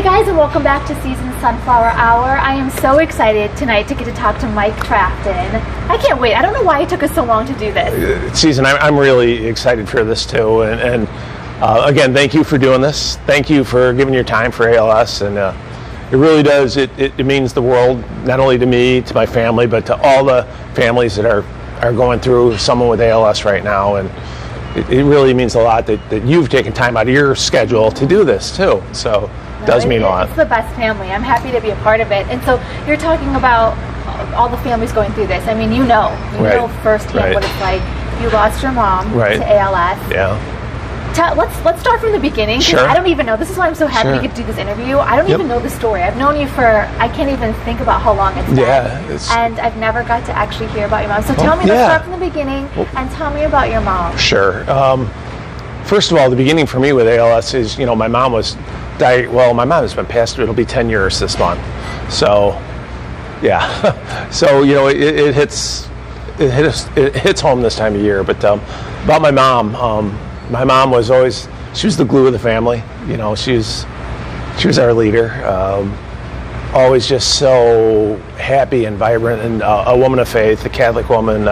guys, and welcome back to Season Sunflower Hour. I am so excited tonight to get to talk to Mike Trafton. I can't wait. I don't know why it took us so long to do this. Season, I'm really excited for this too. And again, thank you for doing this. Thank you for giving your time for ALS. And it really does. It means the world, not only to me, to my family, but to all the families that are going through someone with ALS right now. And it really means a lot that you've taken time out of your schedule to do this too. So it does mean a lot. It's the best family. I'm happy to be a part of it. And so you're talking about all the families going through this. I mean, you know firsthand what it's like. You lost your mom to ALS. Yeah. Let's start from the beginning. Sure. I don't even know. This is why I'm so happy to get to do this interview. I don't even know the story. I've known you for, I can't even think about how long it's been. And I've never got to actually hear about your mom. So tell me, let's start from the beginning and tell me about your mom. Sure. First of all, the beginning for me with ALS is, my mom was my mom has been passed. It'll be 10 years this month. So, yeah. So, it hits home this time of year. But about my mom was always, she was the glue of the family. She was our leader. Always just so happy and vibrant, and a woman of faith, a Catholic woman,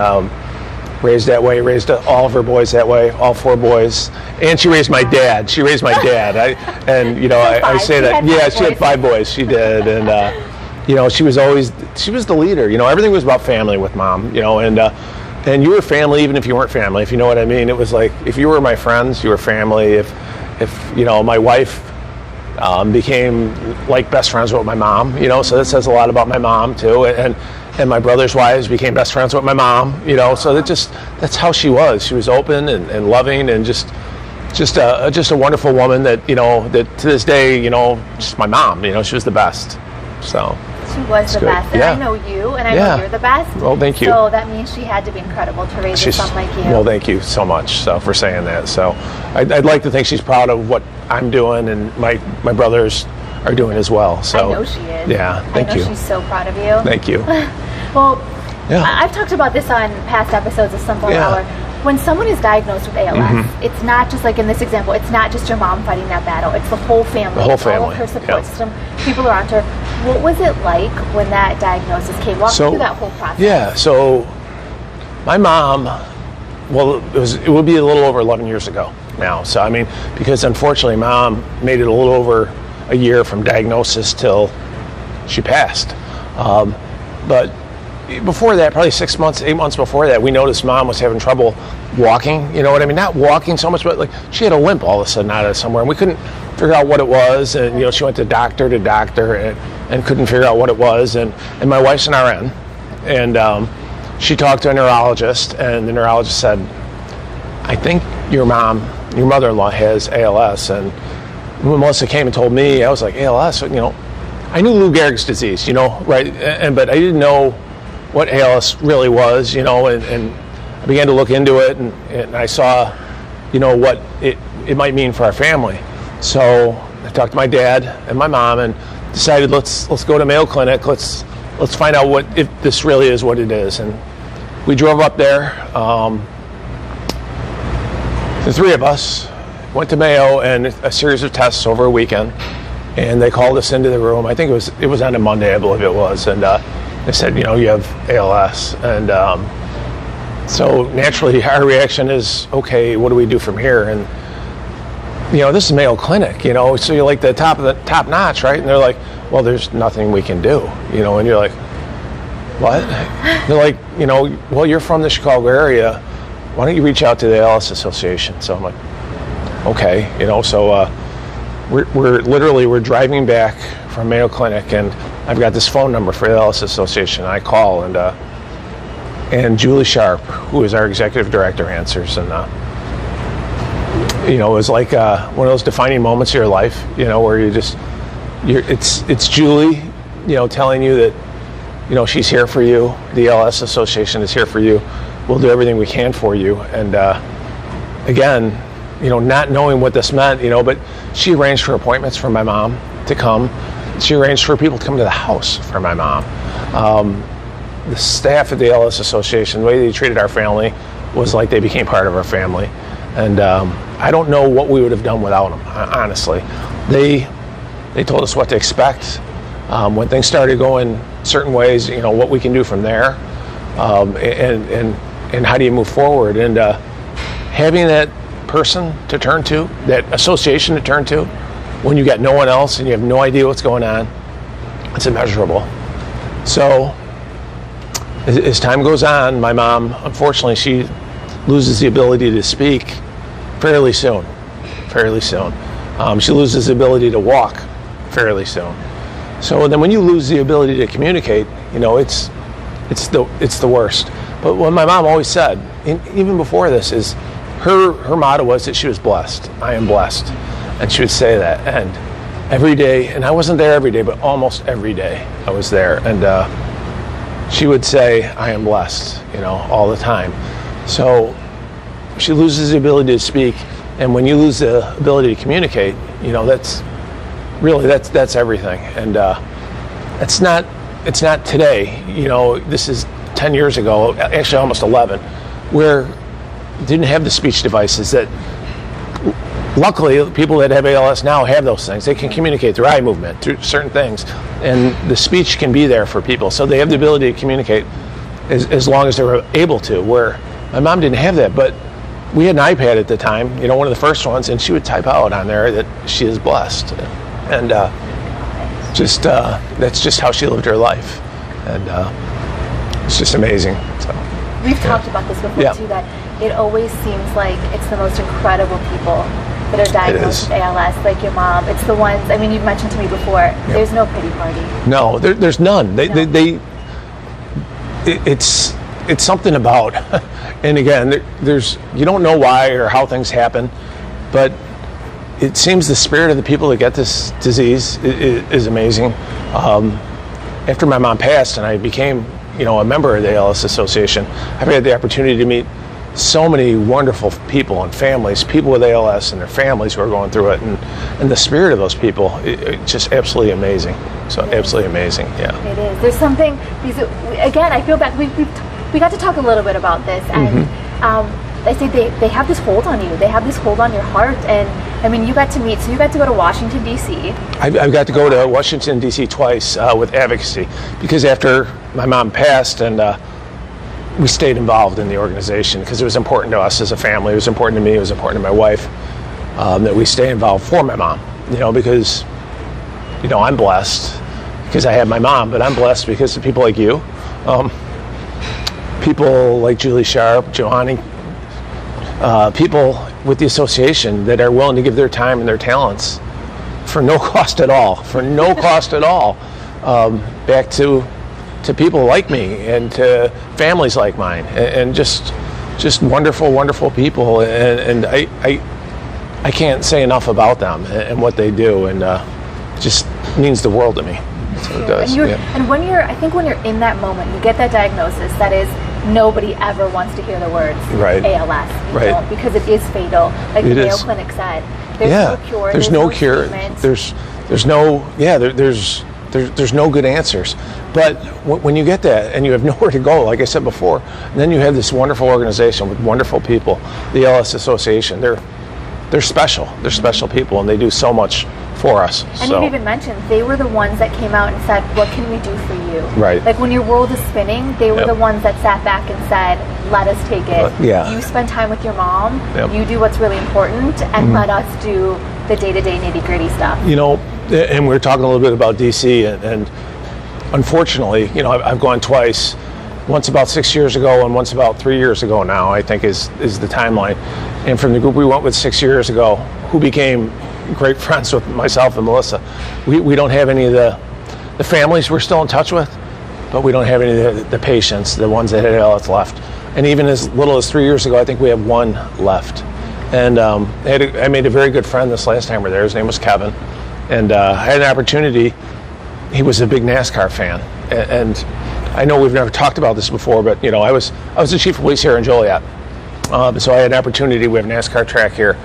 raised that way, raised all of her boys that way, all 4 boys. And she raised my dad. I say that, she had 5 boys, she did. And, she was the leader. Everything was about family with Mom, and you were family even if you weren't family, if you know what I mean. It was like, if you were my friends, you were family. If my wife became like best friends with my mom, so that says a lot about my mom too. And my brother's wives became best friends with my mom, so that's how she was. She was open and loving, and just a wonderful woman that to this day, just my mom, she was the best. So she was the best, and I know you, and I know you're the best. Well, thank you. So that means she had to be incredible to raise a son like you. Well, thank you so much for saying that. So I'd like to think she's proud of what I'm doing, and my brothers are doing as well. So I know she is. Yeah, thank you. She's so proud of you. Thank you. Well, I've talked about this on past episodes of Sunflower Hour. When someone is diagnosed with ALS, it's not just like in this example, it's not just your mom fighting that battle. It's the whole family. The whole family. All of her support system, people around her. What was it like when that diagnosis came? Walk me through that whole process. Yeah, so my mom, it would be a little over 11 years ago now. So, because unfortunately Mom made it a little over a year from diagnosis till she passed. But before that, probably 6 months, 8 months before that, we noticed Mom was having trouble walking. You know what I mean? Not walking so much, but like she had a limp all of a sudden out of somewhere, and we couldn't figure out what it was. And she went to doctor and couldn't figure out what it was. And my wife's an RN, and she talked to a neurologist, and the neurologist said, "I think your mother-in-law has ALS." And when Melissa came and told me, I was like, ALS? I knew Lou Gehrig's disease, right? But I didn't know what ALS really was, and I began to look into it, and I saw, what it might mean for our family. So I talked to my dad and my mom and decided let's go to Mayo Clinic. Let's find out if this really is what it is. And we drove up there. The 3 of us went to Mayo, and a series of tests over a weekend. And they called us into the room. I think it was on a Monday, I believe it was. And they said, you have ALS. And so naturally our reaction is, okay, what do we do from here? And, this is Mayo Clinic, so you're like the top notch, right? And they're like, well, there's nothing we can do, and you're like, what? They're like, well, you're from the Chicago area. Why don't you reach out to the ALS Association? So I'm like, okay, so we're driving back from Mayo Clinic, and I've got this phone number for the ALS Association. I call, and Julie Sharp, who is our executive director, answers, and it was like one of those defining moments of your life, where it's Julie, telling you that, she's here for you. The ALS Association is here for you. We'll do everything we can for you. And again, not knowing what this meant, but she arranged for appointments for my mom to come. She arranged for people to come to the house for my mom. The staff at the ALS Association, the way they treated our family was like they became part of our family. And I don't know what we would have done without them, honestly. They They told us what to expect. When things started going certain ways, what we can do from there, and how do you move forward. And having that person to turn to, that association to turn to, when you got no one else and you have no idea what's going on, it's immeasurable. So as time goes on, my mom, unfortunately, she loses the ability to speak fairly soon. She loses the ability to walk fairly soon. So then when you lose the ability to communicate, it's the worst. But what my mom always said, even before this, is her motto was that she was blessed. I am blessed. And she would say that. And every day, and I wasn't there every day, but almost every day I was there. And she would say, I am blessed, all the time. So she loses the ability to speak. And when you lose the ability to communicate, that's everything. And it's not today. This is 10 years ago, actually almost 11, where didn't have the speech devices that, luckily, people that have ALS now have those things. They can communicate through eye movement, through certain things, and the speech can be there for people. So they have the ability to communicate as long as they're able to, where my mom didn't have that. But we had an iPad at the time, one of the first ones, and she would type out on there that she is blessed. And that's just how she lived her life. And it's just amazing. So we've talked about this before too, that it always seems like it's the most incredible people that are diagnosed with ALS, like your mom. It's the ones, you've mentioned to me before, there's no pity party. No, there's none. It's something about, and again, there's you don't know why or how things happen, but it seems the spirit of the people that get this disease is amazing. After my mom passed and I became, a member of the ALS Association, I've had the opportunity to meet so many wonderful people and families, people with ALS and their families who are going through it, and the spirit of those people, it's just absolutely amazing. So absolutely amazing, yeah. It is. There's something, again, I feel bad. We got to talk a little bit about this, and I say they have this hold on you. They have this hold on your heart, and you got to go to Washington, D.C. I've got to go to Washington, D.C. twice with advocacy, because after my mom passed, and we stayed involved in the organization because it was important to us as a family. It was important to me. It was important to my wife that we stay involved for my mom. Because I'm blessed because I have my mom, but I'm blessed because of people like you, people like Julie Sharp, Johanny, people with the association that are willing to give their time and their talents for no cost at all. Back to people like me and to families like mine, and just wonderful people, and I can't say enough about them and what they do, and just means the world to me. So it does. And when you're in that moment, you get that diagnosis, that is, nobody ever wants to hear the words ALS, because it is fatal, like the Mayo Clinic said. There's no cure. There's no cure. There's no good answers. But when you get that and you have nowhere to go, like I said before, and then you have this wonderful organization with wonderful people, the ALS Association. They're special. They're special people, and they do so much for us. And you even mentioned they were the ones that came out and said, "What can we do for you?" Right. Like when your world is spinning, they were the ones that sat back and said, "Let us take it. You spend time with your mom. You do what's really important, and let us do the day-to-day nitty-gritty stuff." And we were talking a little bit about DC, and unfortunately, I've gone twice. Once about 6 years ago, and once about 3 years ago now, I think is the timeline. And from the group we went with 6 years ago, who became great friends with myself and Melissa, we don't have any of the families we're still in touch with, but we don't have any of the patients, the ones that had ALS left. And even as little as 3 years ago, I think we have one left. And I made a very good friend this last time we were there. His name was Kevin. And I had an opportunity. He was a big NASCAR fan. And I know we've never talked about this before, but I was the chief of police here in Joliet. So I had an opportunity. We have a NASCAR track here,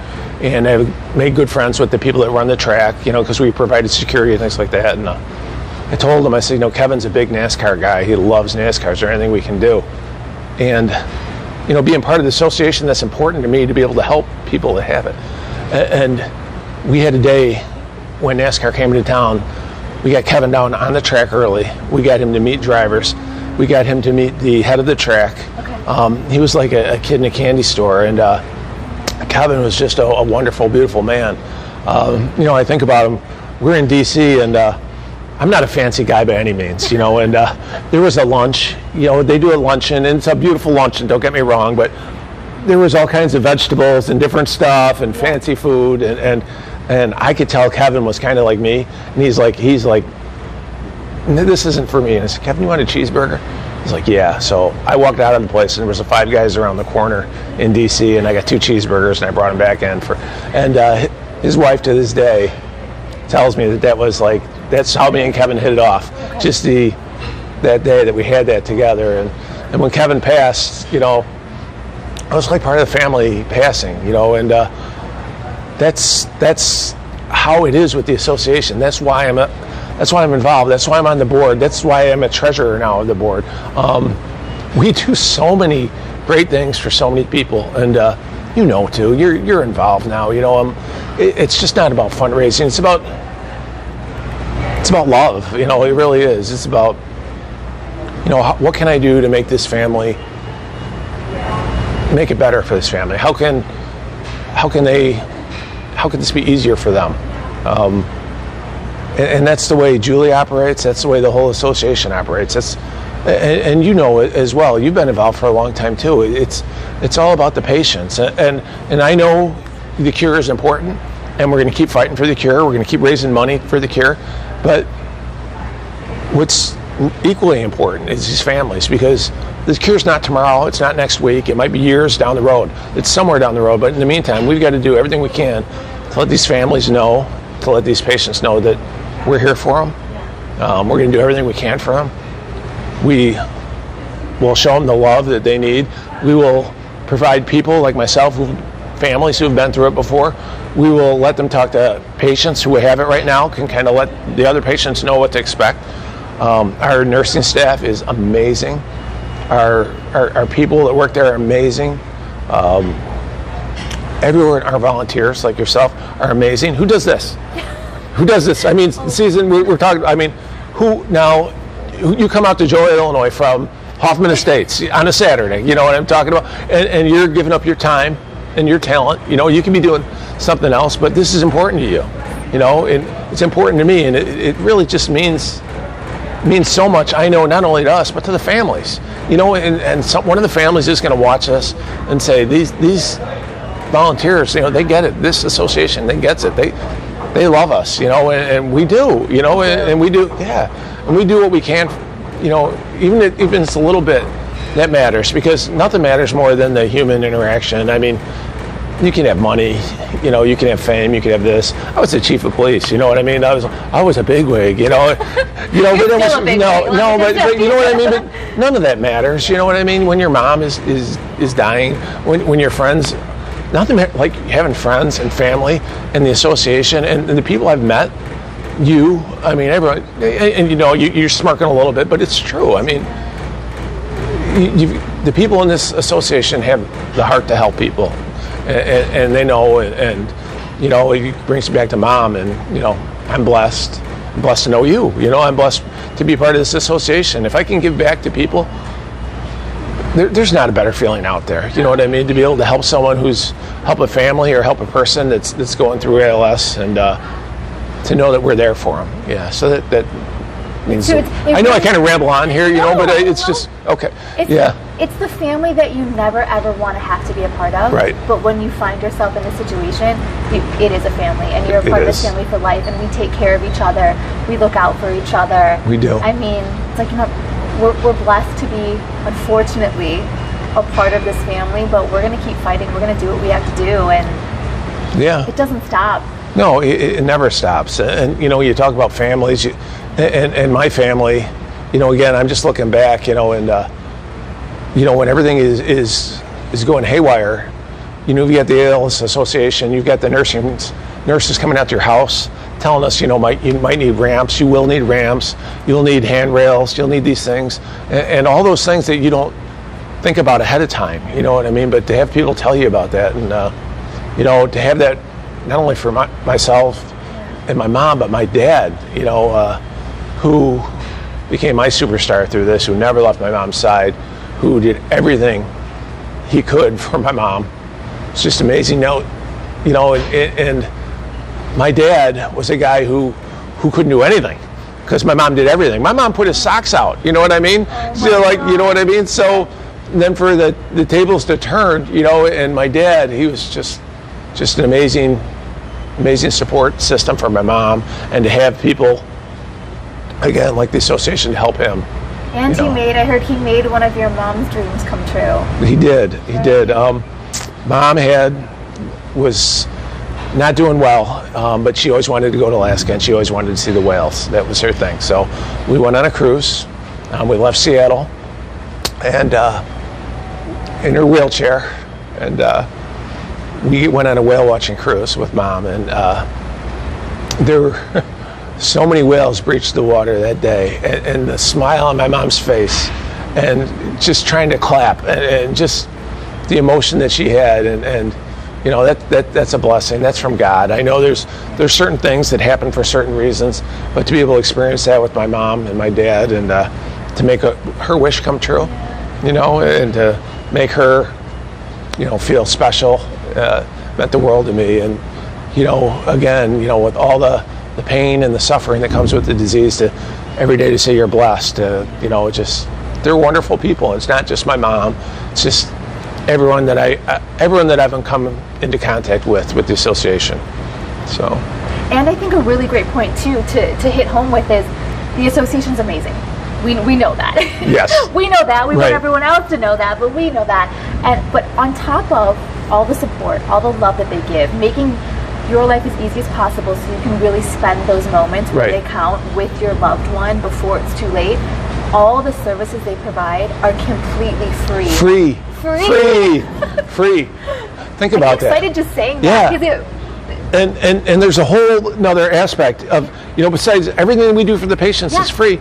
and I made good friends with the people that run the track, because we provided security and things like that. And I told him, I said, Kevin's a big NASCAR guy. He loves NASCAR. Is there anything we can do? And, being part of the association, that's important to me to be able to help people that have it. And we had a day when NASCAR came into town, we got Kevin down on the track early. We got him to meet drivers. We got him to meet the head of the track. Okay. He was like a kid in a candy store, and Kevin was just a wonderful, beautiful man. I think about him. We're in D.C., and I'm not a fancy guy by any means, and there was a lunch. They do a luncheon, and it's a beautiful luncheon, don't get me wrong, but there was all kinds of vegetables and different stuff and fancy food, and I could tell Kevin was kind of like me, and he's like, this isn't for me. And I said, Kevin, you want a cheeseburger? He's like, yeah. So I walked out of the place, and there was 5 guys around the corner in D.C., and I got 2 cheeseburgers, and I brought them back in his wife to this day tells me that's how me and Kevin hit it off. Okay. Just that day that we had that together, and when Kevin passed, it was like part of the family passing, and that's how it is with the association. That's why I'm involved. That's why I'm on the board. That's why I'm a treasurer now of the board. We do so many great things for so many people, and too. You're involved now. It's just not about fundraising. It's about love. It really is. It's about what can I do to make this family, make it better for this family? How can this be easier for them? And that's the way Julie operates. That's the way the whole association operates. And it as well. You've been involved for a long time too. It's all about the patients. And I know the cure is important, and we're going to keep fighting for the cure. We're going to keep raising money for the cure. But what's equally important is these families, because the cure's not tomorrow. It's not next week. It might be years down the road. It's somewhere down the road. But in the meantime, we've got to do everything we can to let these families know, to let these patients know that we're here for them. We're going to do everything we can for them. We will show them the love that they need. We will provide people like myself, families who have been through it before. We will let them talk to patients who have it right now, can kind of let the other patients know what to expect. Our nursing staff is amazing. Our people that work there are amazing. Everywhere, our volunteers like yourself are amazing. Who does this? Who does this? I mean, season, we're talking, you come out to Joliet, Illinois from Hoffman Estates on a Saturday, you know what I'm talking about? And you're giving up your time and your talent. You can be doing something else, but this is important to you, and it's important to me, and it really just means so much, I know, not only to us, but to the families, one of the families is going to watch us and say, these volunteers, they get it. This association, they gets it. They love us, and we do, and we do, and we do what we can, even if it's a little bit, that matters, because nothing matters more than the human interaction. I mean, you can have money, you can have fame, you can have this. I was the chief of police, you know what I mean? I was a bigwig, but but you know what I mean? But none of that matters, you know what I mean? When your mom is dying, when your friends, nothing like having friends and family and the association and the people I've met, everyone, and you're smirking a little bit, but it's true. I mean, the people in this association have the heart to help people, and they know, and it brings me back to Mom, and I'm blessed. I'm blessed to know you. I'm blessed to be part of this association. If I can give back to people, there's not a better feeling out there. You know what I mean? To be able to help someone help a family or help a person that's going through ALS, and to know that we're there for them. Yeah. So that means. So I know I kind of ramble on here, but it's just okay. It's the family that you never ever want to have to be a part of. Right. But when you find yourself in a situation, it is a family, and you're a part of this family for life. And we take care of each other. We look out for each other. We do. I mean, it's like we're blessed to be, unfortunately, a part of this family. But we're going to keep fighting. We're going to do what we have to do, and it doesn't stop. No, it never stops. And you talk about families, and my family. Again, I'm just looking back. When everything is going haywire, you've got the ALS Association, you've got the nurses coming out to your house telling us, you might need ramps, you will need ramps, you'll need handrails, you'll need these things, and all those things that you don't think about ahead of time, you know what I mean? But to have people tell you about that, and to have that not only for myself, and my mom, but my dad, who became my superstar through this, who never left my mom's side, who did everything he could for my mom. It's just amazing. And my dad was a guy who couldn't do anything because my mom did everything. My mom put his socks out. You know what I mean? You know what I mean? So then for the tables to turn, and my dad, he was just an amazing support system for my mom, and to have people, again, like the association, to help him. And I heard he made one of your mom's dreams come true. He did. Mom was not doing well, but she always wanted to go to Alaska, and she always wanted to see the whales. That was her thing. So we went on a cruise. We left Seattle, and in her wheelchair, and we went on a whale watching cruise with Mom, and there were so many whales breached the water that day, and the smile on my mom's face, and just trying to clap, and just the emotion that she had, and that's a blessing. That's from God. I know there's certain things that happen for certain reasons, but to be able to experience that with my mom and my dad, and to make her wish come true, and to make her, feel special, meant the world to me. And again, with all the pain and the suffering that comes with the disease, to every day to say you're blessed, they're wonderful people. It's not just my mom, it's just everyone that I've come into contact with the association. So, and I think a really great point too to hit home with is the association's amazing. We know that. Yes. We know that. We want everyone else to know that, but we know that. But on top of all the support, all the love that they give, making your life as easy as possible so you can really spend those moments where they count with your loved one before it's too late. All the services they provide are completely free. Free. Think about that. I'm excited just saying that. Yeah. And there's a whole another aspect of, besides everything we do for the patients is free.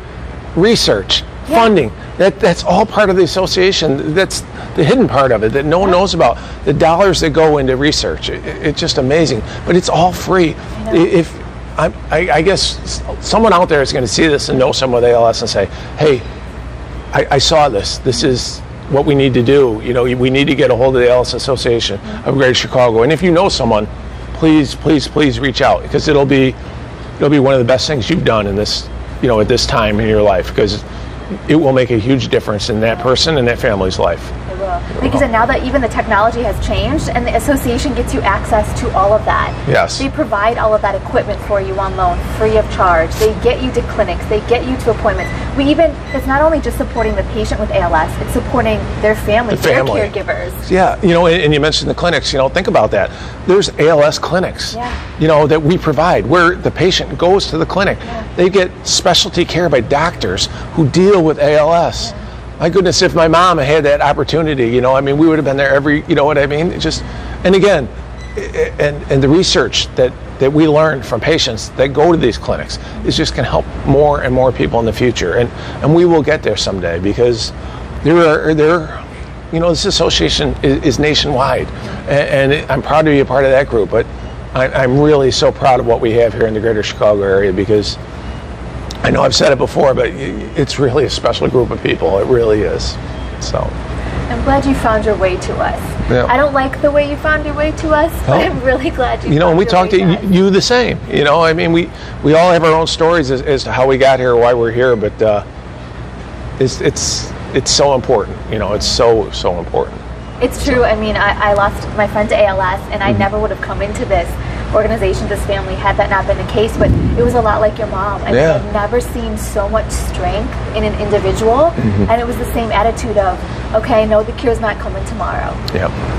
Research, funding, that's all part of the association. That's the hidden part of it that no one knows about. The dollars that go into research, it's just amazing. But it's all free. I guess someone out there is going to see this and know someone with ALS and say, hey, I saw this. This is what we need to do. We need to get a hold of the ALS Association of Greater Chicago. And if you know someone, please reach out, because it'll be one of the best things you've done in this, at this time in your life, because it will make a huge difference in that person and that family's life. It will. Like you said, now that even the technology has changed and the association gets you access to all of that. Yes. They provide all of that equipment for you on loan, free of charge. They get you to clinics. They get you to appointments. It's not only just supporting the patient with ALS, it's supporting their family, their caregivers. Yeah, and you mentioned the clinics, think about that. There's ALS clinics, that we provide, where the patient goes to the clinic. Yeah. They get specialty care by doctors who deal with ALS. Yeah. My goodness, if my mom had that opportunity, we would have been there every, and again, and the research that we learn from patients that go to these clinics is just going to help more and more people in the future, and we will get there someday, because this association is nationwide, and I'm proud to be a part of that group, but I'm really so proud of what we have here in the Greater Chicago area, because I know I've said it before, but it's really a special group of people. It really is. So I'm glad you found your way to us. Yeah. I don't like the way you found your way to us, but I'm really glad you found and we talked to you the same. We all have our own stories as to how we got here, why we're here, but it's so important. It's so important. It's true. I lost my friend to ALS, and I never would have come into this organization, this family, had that not been the case. But it was a lot like your mom. I've never seen so much strength in an individual, and it was the same attitude of, okay, I know the cure's not coming tomorrow,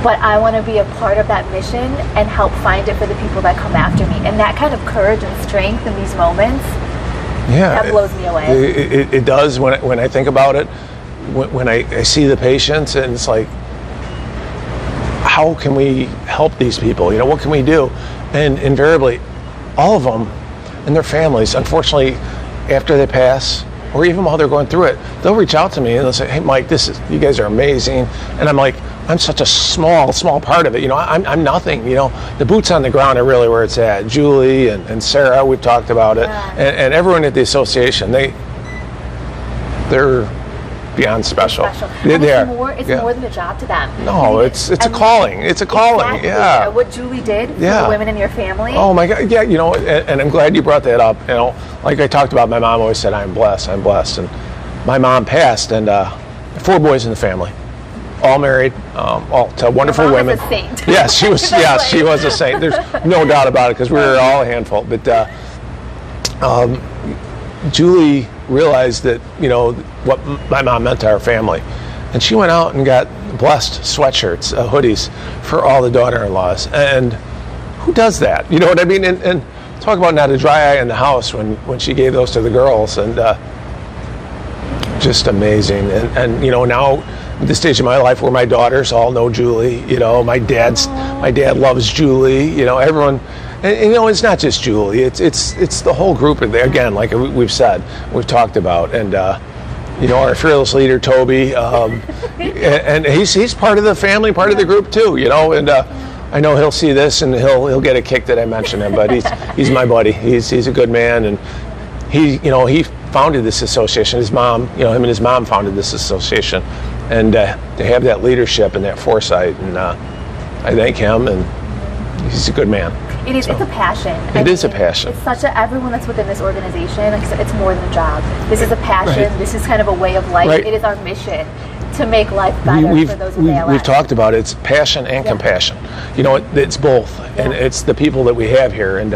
but I want to be a part of that mission and help find it for the people that come after me. And that kind of courage and strength in these moments, that blows me away. It does when I think about it. When I see the patients, and it's like, how can we help these people? What can we do? And invariably, all of them and their families, unfortunately, after they pass, or even while they're going through it, they'll reach out to me and they'll say, hey, Mike, you guys are amazing. And I'm like, I'm such a small part of it. I'm nothing. The boots on the ground are really where it's at. Julie and Sarah, we've talked about it, and everyone at the association, they're beyond special. It's more than a job to them. No, it's a calling. It's a calling. Exactly. Yeah. What Julie did for the women in your family. Oh my God. Yeah. And I'm glad you brought that up. Like I talked about, my mom always said, I'm blessed. And my mom passed, and 4 boys in the family, all married, all to wonderful women. Was a saint. Yes, she was. Yes, she was a saint. There's no doubt about it, because we were all a handful. But Julie realized that what my mom meant to our family, and she went out and got blessed sweatshirts, hoodies for all the daughter-in-laws. And who does that? You know what I mean? And talk about not a dry eye in the house when she gave those to the girls, and just amazing. And now at this stage of my life where my daughters all know Julie, my dad loves Julie, everyone. And it's not just Julie. It's the whole group. Again, like we've said, we've talked about, and our fearless leader Toby, and he's part of the family, part of the group too. And I know he'll see this and he'll get a kick that I mentioned him. But he's my buddy. He's a good man, and he founded this association. His mom, him and his mom founded this association, and to have that leadership and that foresight, and I thank him, and he's a good man. It's a passion. It is a passion. It's everyone that's within this organization, like I said, it's more than a job. This is a passion. Right. This is kind of a way of life. Right. It is our mission to make life better for those with ALS. We've talked about it. It's passion and compassion. It's both, and it's the people that we have here. And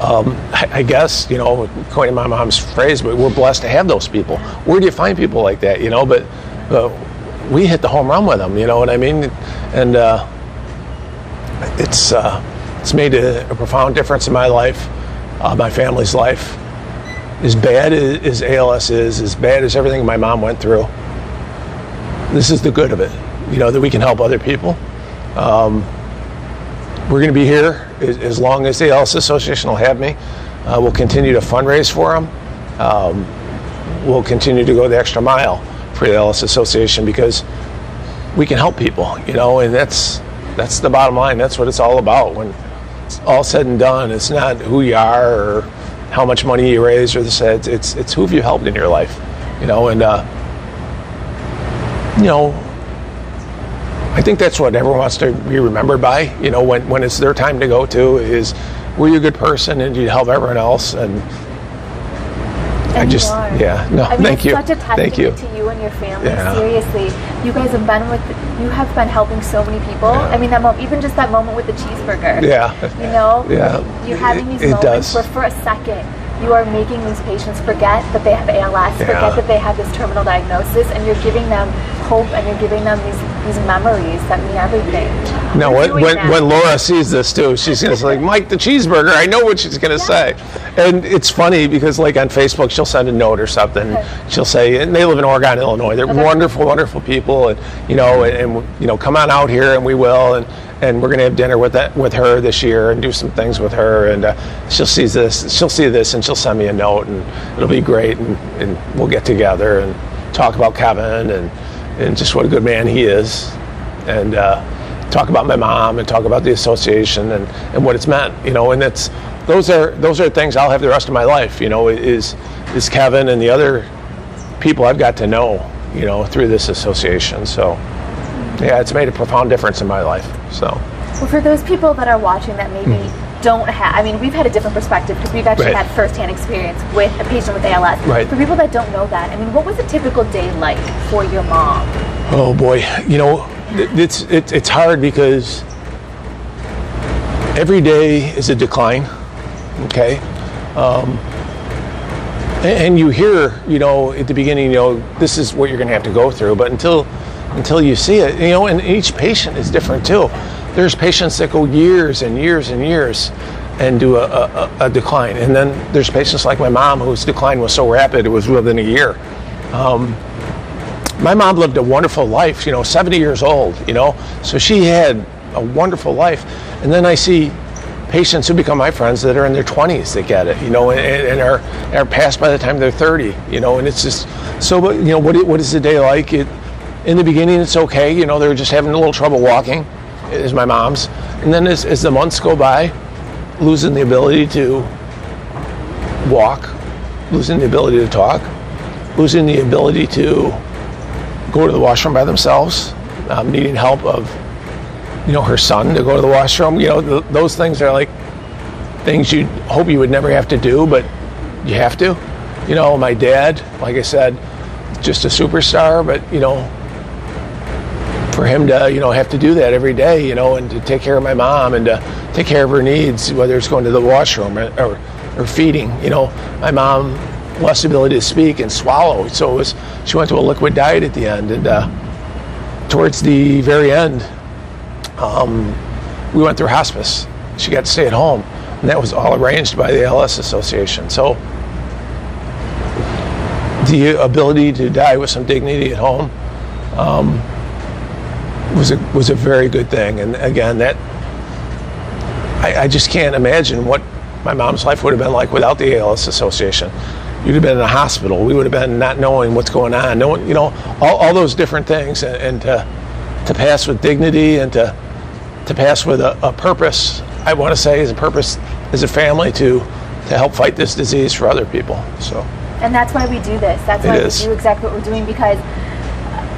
I guess, according to my mom's phrase, but we're blessed to have those people. Where do you find people like that? But we hit the home run with them. You know what I mean? And it's made a profound difference in my life, my family's life. As bad as ALS is, as bad as everything my mom went through, this is the good of it, that we can help other people. We're going to be here as long as the ALS Association will have me. We'll continue to fundraise for them. We'll continue to go the extra mile for the ALS Association, because we can help people, and that's the bottom line. That's what it's all about. When it's all said and done, it's not who you are or how much money you raise or this. It's who have you helped in your life, and I think that's what everyone wants to be remembered by. When it's their time to go to, is were you a good person and did you help everyone else? And thank you. Thank you. It's such a testament to you and your family. Yeah. Seriously, you guys have been helping so many people. Yeah. I mean, even just that moment with the cheeseburger. Yeah. Yeah. You're having these moments where for a second you are making these patients forget that they have ALS, forget that they have this terminal diagnosis, and you're giving them hope, and you're giving them these memories that mean everything. Now, when Laura sees this too, she's going to say, Mike, the cheeseburger, I know what she's going to say. And it's funny because like on Facebook, she'll send a note or something. She'll say, and they live in Oregon, Illinois. They're wonderful, wonderful people. And, come on out here and we will. And we're going to have dinner with her this year and do some things with her. And she'll see this and she'll send me a note, and it'll be great. And we'll get together and talk about Kevin and just what a good man he is. And talk about my mom and talk about the association and what it's meant, and those are things I'll have the rest of my life, is Kevin and the other people I've got to know, through this association. So yeah, it's made a profound difference in my life. So well, for those people that are watching that maybe don't have, we've had a different perspective because we've actually had firsthand experience with a patient with ALS. Right. For people that don't know that, what was a typical day like for your mom? Oh boy, it's hard because every day is a decline. Okay. And you hear, at the beginning, this is what you're going to have to go through, but until you see it, and each patient is different too. There's patients that go years and years and years and do a decline. And then there's patients like my mom whose decline was so rapid, it was within a year. My mom lived a wonderful life, 70 years old, so she had a wonderful life. And then I see patients who become my friends that are in their 20s that get it, and are passed by the time they're 30, and it's just, so, what is the day like? in the beginning, it's okay. You know, they're just having a little trouble walking, is my mom's. And then as the months go by, losing the ability to walk, losing the ability to talk, losing the ability to go to the washroom by themselves, needing help of, you know, her son to go to the washroom. You know, those things are like things you hope you would never have to do, but you have to. You know, my dad, like I said, just a superstar, but, you know, for him to, you know, have to do that every day, you know, and to take care of my mom and to take care of her needs, whether it's going to the washroom or feeding. You know, my mom lost the ability to speak and swallow, so she went to a liquid diet at the end. And towards the very end, we went through hospice. She got to stay at home, and that was all arranged by the ALS Association. So the ability to die with some dignity at home was a very good thing. And again, that I just can't imagine what my mom's life would have been like without the ALS Association. You'd have been in a hospital. We would have been not knowing what's going on. No one, you know, all those different things, and to pass with dignity and to pass with a purpose. I want to say is a purpose as a family to help fight this disease for other people. So. And that's why we do this. That's why we do exactly what we're doing, because,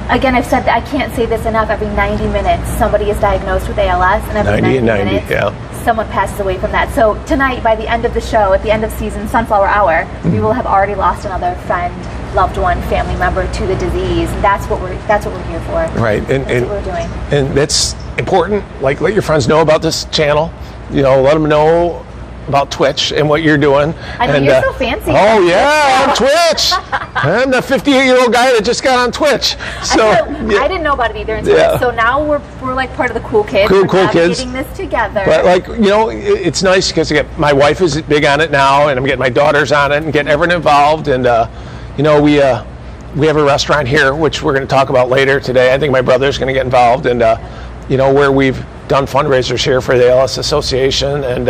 again, I've said that I can't say this enough. Every 90 minutes, somebody is diagnosed with ALS, and every 90 minutes, someone passes away from that. So tonight, by the end of the show, at the end of season Sunflower Hour, we will have already lost another friend, loved one, family member to the disease. That's what we're here for. Right, and that's what we're doing. And that's important. Like, let your friends know about this channel. You know, let them know about Twitch and what you're doing. I mean, you're so fancy. Oh yeah, on Twitch. I'm the 58-year-old guy that just got on Twitch. So I didn't know about it either until so now we're like part of the cool kids. Cool kids. Getting this together. But like, you know, it's nice because my wife is big on it now, and I'm getting my daughters on it and getting everyone involved. And you know, we have a restaurant here, which we're going to talk about later today. I think my brother's going to get involved, and you know, where we've done fundraisers here for the ALS Association, and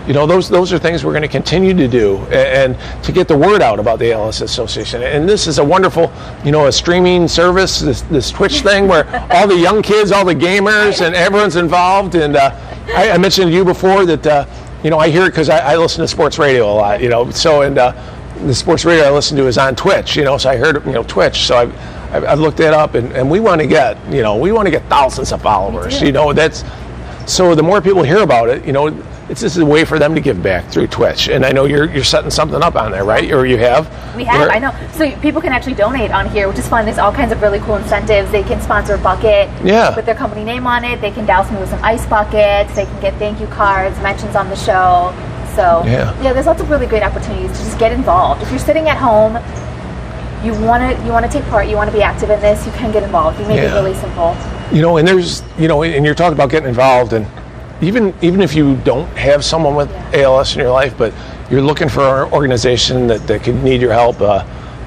you know, those are things we're going to continue to do, and to get the word out about the ALS Association. And this is a wonderful, you know, a streaming service, this Twitch thing where all the young kids, all the gamers, and everyone's involved. And I mentioned to you before that you know, I hear it because I listen to sports radio a lot, you know. So and the sports radio I listen to is on Twitch, you know. So I heard, you know, Twitch. So I've looked that up, and we want to get, you know, thousands of followers. You know, that's so the more people hear about it, you know, this is a way for them to give back through Twitch. And I know you're setting something up on there, right? Or you have? We have, I know. So people can actually donate on here, which is fun. There's all kinds of really cool incentives. They can sponsor a bucket with their company name on it. They can douse me with some ice buckets. They can get thank you cards, mentions on the show. So yeah, there's lots of really great opportunities to just get involved. If you're sitting at home, you want to take part, you want to be active in this, you can get involved. We make it really simple. You know, and there's, you know, and you're talking about getting involved, and even if you don't have someone with ALS in your life, but you're looking for an organization that could need your help,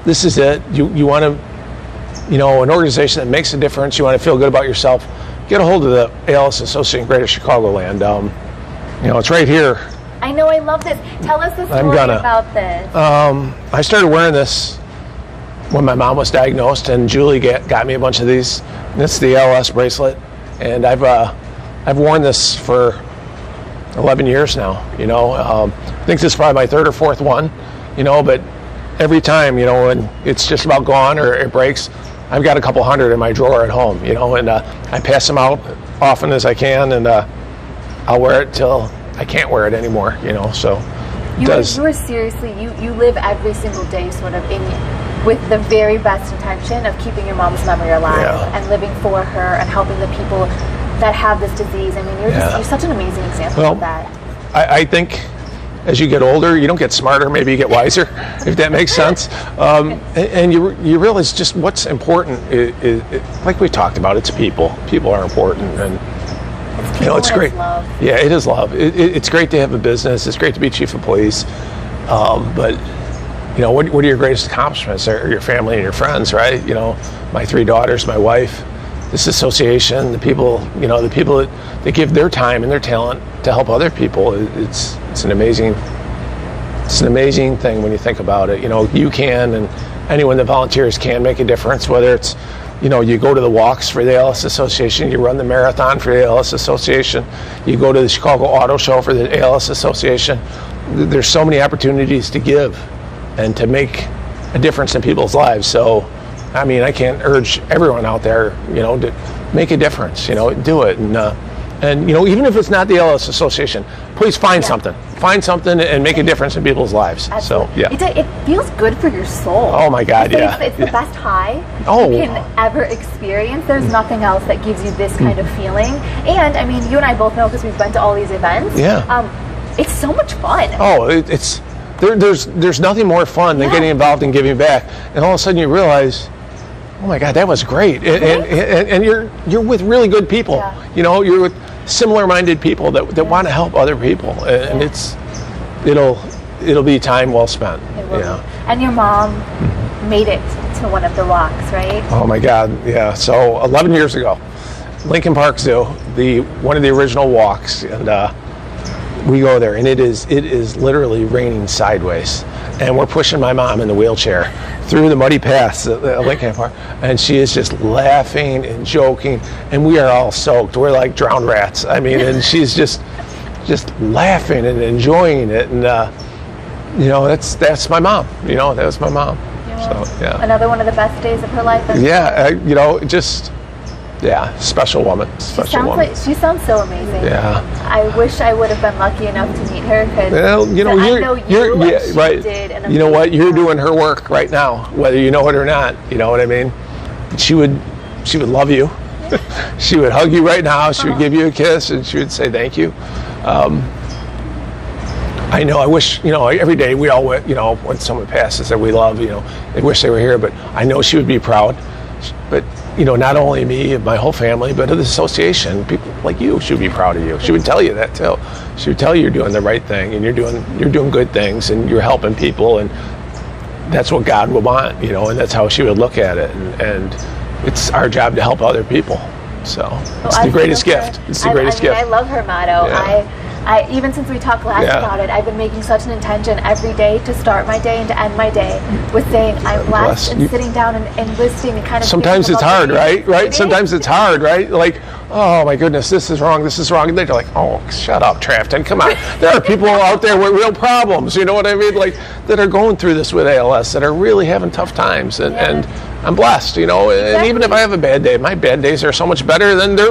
this is it. You want to, you know, an organization that makes a difference. You want to feel good about yourself. Get a hold of the ALS Association Greater Chicagoland. You know, it's right here. I know, I love this. Tell us the story about this. I started wearing this when my mom was diagnosed, and Julie got me a bunch of these. This is the ALS bracelet, and I've worn this for 11 years now. You know, I think this is probably my third or fourth one. You know, but every time, you know, when it's just about gone or it breaks, I've got a couple hundred in my drawer at home. You know, and I pass them out often as I can, and I'll wear it till I can't wear it anymore. You know, so you are seriously, you live every single day sort of with the very best intention of keeping your mom's memory alive and living for her and helping the people that have this disease. I mean, you're such an amazing example of that. I think as you get older, you don't get smarter, maybe you get wiser, if that makes sense. And you realize just what's important is like we talked about, it's people. People are important, and it's you know, it's great. Love. Yeah, it is love. It's great to have a business. It's great to be chief of police, but you know, what are your greatest accomplishments? Are your family and your friends, right? You know, my 3 daughters, my wife, this association, the people, you know, the people that give their time and their talent to help other people. It's an amazing thing when you think about it. You know, you can, and anyone that volunteers can make a difference, whether it's you go to the walks for the ALS Association, you run the marathon for the ALS Association, you go to the Chicago Auto Show for the ALS Association. There's so many opportunities to give and to make a difference in people's lives. So, I mean, I can't urge everyone out there, to make a difference, do it. And even if it's not the ALS Association, please find something. Find something and make a difference in people's lives. Absolutely. So, yeah. It feels good for your soul. Oh, my God, yeah. It's the best high you can ever experience. There's nothing else that gives you this kind of feeling. And, I mean, you and I both know because we've been to all these events. Yeah. It's so much fun. Oh, there's nothing more fun than getting involved and giving back. And all of a sudden you realize, oh, my God, that was great. And you're with really good people. Yeah. You're with similar-minded people that want to help other people, and it'll be time well spent. It will. And your mom made it to one of the walks, right? Oh my God, yeah. So 11 years ago, Lincoln Park Zoo, one of the original walks, and we go there, and it is literally raining sideways, and we're pushing my mom in the wheelchair through the muddy paths at Lincoln Park, and she is just laughing and joking, and we are all soaked. We're like drowned rats. I mean, and she's just laughing and enjoying it, and that's my mom. That was my mom. So yeah. Another one of the best days of her life. Special woman. Special woman. She sounds so amazing. Yeah. I wish I would have been lucky enough to meet her. I know you're right. Did an you know what? You're doing her work right now, whether you know it or not. You know what I mean? She would love you. She would hug you right now. She would give you a kiss, and she would say thank you. I know. I wish, every day we all, when someone passes that we love, they wish they were here. But I know she would be proud. But not only me, my whole family, but of the association, people like you should be proud of you. She would tell you that too. She would tell you you're doing the right thing, and you're doing good things, and you're helping people, and that's what God would want, and that's how she would look at it. And it's our job to help other people. So it's the greatest gift. It's the greatest gift. I love her motto. Yeah. I even since we talked last about it, I've been making such an intention every day to start my day and to end my day with saying I'm blessed and sitting down and listening and kind of. Sometimes it's hard, right? Sometimes it's hard, right? Like, oh my goodness, this is wrong. And they're like, oh, shut up, Trafton, come on. There are people out there with real problems, you know what I mean? Like, that are going through this with ALS, that are really having tough times, and I'm blessed, Exactly. And even if I have a bad day, my bad days are so much better than their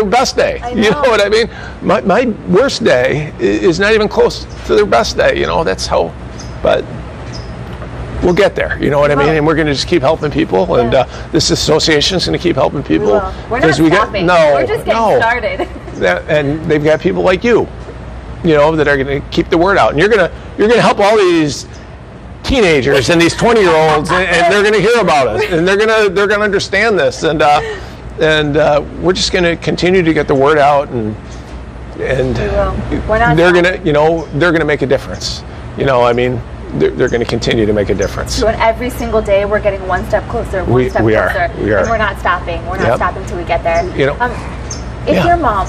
best day. You know what I mean? My worst day is not even close to their best day. That's how. But we'll get there. You know what I mean? And we're going to just keep helping people, and this association is going to keep helping people. We're not stopping. We're just getting started. And they've got people like you, that are going to keep the word out, and you're going to help all these teenagers and these 20-year-olds, and they're going to hear about us, and they're going to understand this, and we're just going to continue to get the word out, and they're going to make a difference. I mean, they're going to continue to make a difference. So every single day we're getting one step closer, we closer. Are. And we're not stopping. We're not stopping until we get there. If your mom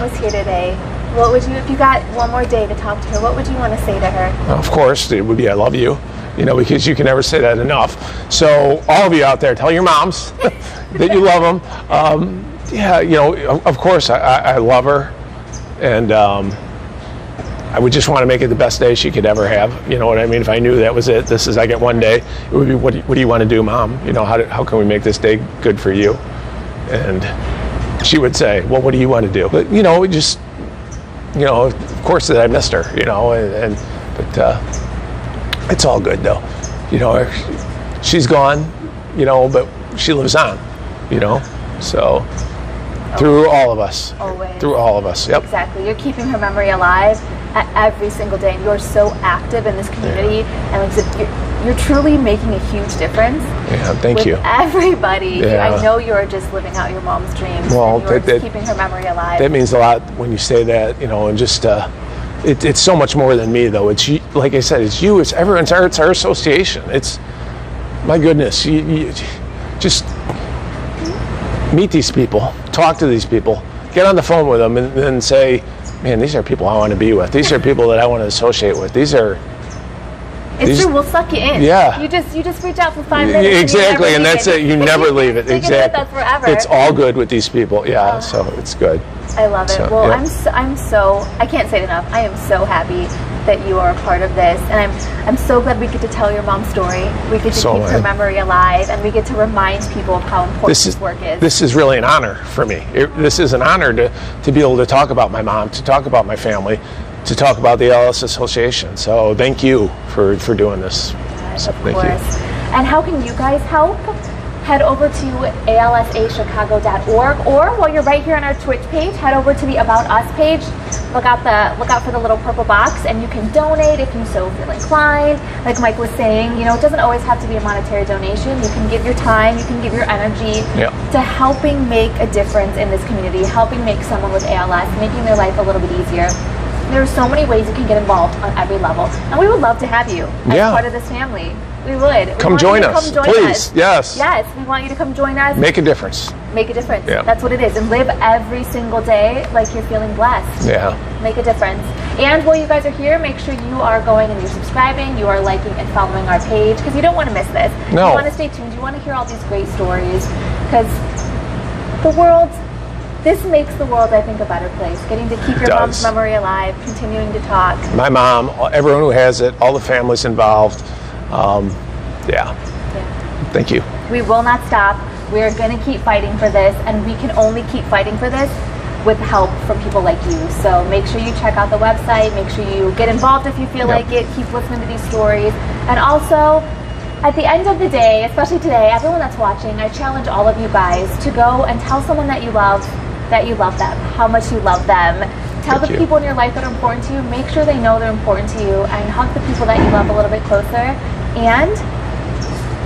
was here today, what would you, if you got one more day to talk to her, what would you want to say to her? Of course, it would be I love you, because you can never say that enough. So all of you out there, tell your moms that you love them. Of course, I love her, and I would just want to make it the best day she could ever have. You know what I mean? If I knew that was it, I get one day, it would be, what do you want to do, Mom? How can we make this day good for you? And she would say, well, what do you want to do? But, of course that I missed her, but it's all good though. She's gone, but she lives on, so through all of us. Always. Through all of us, yep. Exactly. You're keeping her memory alive every single day, and you're so active in this community, and like I said, you're truly making a huge difference. Yeah, thank you. Everybody. Yeah. I know you're just living out your mom's dreams. Well, and you're keeping her memory alive. That means a lot when you say that, and just it's so much more than me though. It's you, like I said, it's you. It's everyone. It's our association. It's my goodness. You just meet these people, talk to these people, get on the phone with them, and then say, man, these are people I want to be with. These are people that I want to associate with. These are It's true. We'll suck you in. Yeah. You just reach out for 5 minutes. Exactly, and that's it. You never leave it. Exactly. That's forever. It's all good with these people. Yeah. So it's good. I love it. So, well, yeah. I'm so I can't say it enough. I am so happy that you are a part of this, and I'm so glad we get to tell your mom's story. We get to keep her memory alive, and we get to remind people of how important this work is. This is really an honor for me. This is an honor to be able to talk about my mom, to talk about my family, to talk about the ALS Association. So thank you for doing this. Of course. And how can you guys help? Head over to alsachicago.org, or while you're right here on our Twitch page, head over to the About Us page. Look out for the little purple box, and you can donate if you so feel inclined. Like Mike was saying, it doesn't always have to be a monetary donation. You can give your time, you can give your energy to helping make a difference in this community, helping make someone with ALS, making their life a little bit easier. There are so many ways you can get involved on every level, and we would love to have you as part of this family. We would. Come join us, please. Yes. Yes, we want you to come join us. Make a difference. Make a difference. Yeah. That's what it is. And live every single day like you're feeling blessed. Yeah. Make a difference. And while you guys are here, make sure you are going and you're subscribing, you are liking and following our page, because you don't want to miss this. No. You want to stay tuned. You want to hear all these great stories, because this makes the world, I think, a better place. Getting to keep your mom's memory alive, continuing to talk. My mom, everyone who has it, all the families involved. Thank you. We will not stop. We're going to keep fighting for this, and we can only keep fighting for this with help from people like you. So make sure you check out the website. Make sure you get involved if you feel like it. Keep listening to these stories. And also, at the end of the day, especially today, everyone that's watching, I challenge all of you guys to go and tell someone that you love them, how much you love them. Tell the people in your life that are important to you. Make sure they know they're important to you, and hug the people that you love a little bit closer. And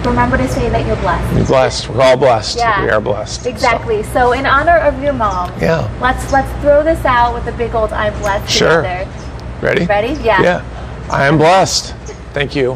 remember to say that you're blessed. You're blessed. We're all blessed. Yeah. We are blessed. Exactly. So in honor of your mom, let's throw this out with a big old I'm blessed together. Ready? Ready? Yeah. Yeah. I am blessed. Thank you.